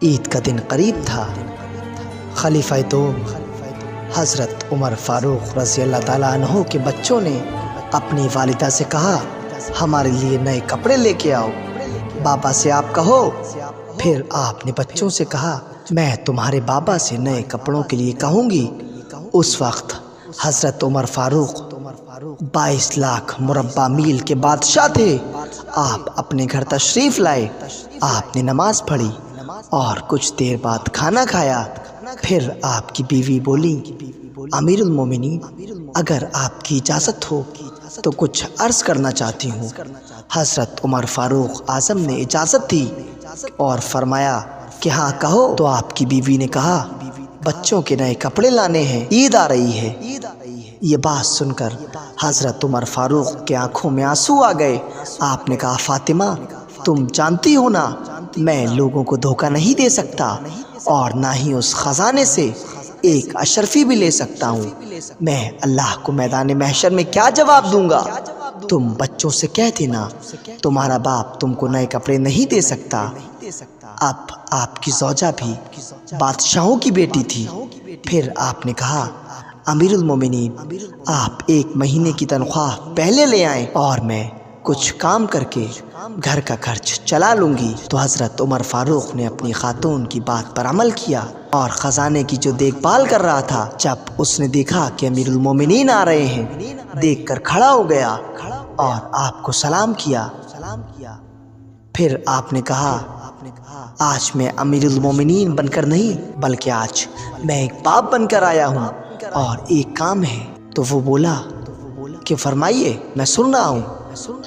عید کا دن قریب تھا۔ خلیفہ دوم حضرت عمر فاروق رضی اللہ تعالیٰ عنہ کے بچوں نے اپنی والدہ سے کہا، ہمارے لیے نئے کپڑے لے کے آؤ، بابا سے آپ کہو۔ پھر آپ نے بچوں سے کہا، میں تمہارے بابا سے نئے کپڑوں کے لیے کہوں گی۔ اس وقت حضرت عمر فاروق 22 لاکھ مربع میل کے بادشاہ تھے۔ آپ اپنے گھر تشریف لائے، آپ نے نماز پڑھی اور کچھ دیر بعد کھانا کھایا۔ پھر آپ کی بیوی بولی، امیر المومنین، اگر آپ کی اجازت ہو تو کچھ عرض کرنا چاہتی ہوں۔ حضرت عمر فاروق اعظم نے اجازت دی اور فرمایا کہ ہاں کہو۔ تو آپ کی بیوی نے کہا، بچوں کے نئے کپڑے لانے ہیں، عید آ رہی ہے۔ یہ بات سن کر حضرت عمر فاروق کی آنکھوں میں آنسو آ گئے۔ آپ نے کہا، فاطمہ، تم جانتی ہو نا میں لوگوں کو دھوکہ نہیں دے سکتا اور نہ ہی اس خزانے سے ایک اشرفی بھی لے سکتا ہوں۔ میں اللہ کو میدان محشر میں کیا جواب دوں گا؟ تم بچوں سے کہہ دینا تمہارا باپ تم کو نئے کپڑے نہیں دے سکتا۔ اب آپ کی زوجہ بھی بادشاہوں کی بیٹی تھی۔ پھر آپ نے کہا، امیر المومنین، آپ 1 مہینے کی تنخواہ پہلے لے آئیں اور میں کچھ کام کر کے گھر کا خرچ چلا لوں گی۔ تو حضرت عمر فاروق نے اپنی خاتون کی بات پر عمل کیا اور خزانے کی جو دیکھ بھال کر رہا تھا، جب اس نے دیکھا کہ امیر المومنین آ رہے ہیں، دیکھ کر کھڑا ہو گیا اور آپ کو سلام کیا۔ پھر آپ نے کہا، آج میں امیر المومنین بن کر نہیں بلکہ آج میں ایک باپ بن کر آیا ہوں اور ایک کام ہے۔ تو وہ بولا کہ فرمائیے، میں سن رہا ہوں۔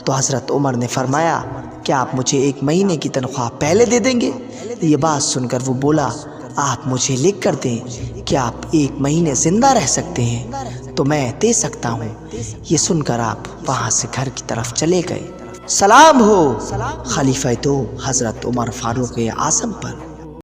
تو حضرت عمر نے فرمایا کہ آپ مجھے 1 مہینے کی تنخواہ پہلے دے دیں گے؟ یہ بات سن کر وہ بولا، آپ مجھے لکھ کر دیں کہ آپ 1 مہینے زندہ رہ سکتے ہیں تو میں دے سکتا ہوں۔ یہ سن کر آپ وہاں سے گھر کی طرف چلے گئے۔ سلام ہو خلیفہ دوم حضرت عمر فاروق اعظم پر۔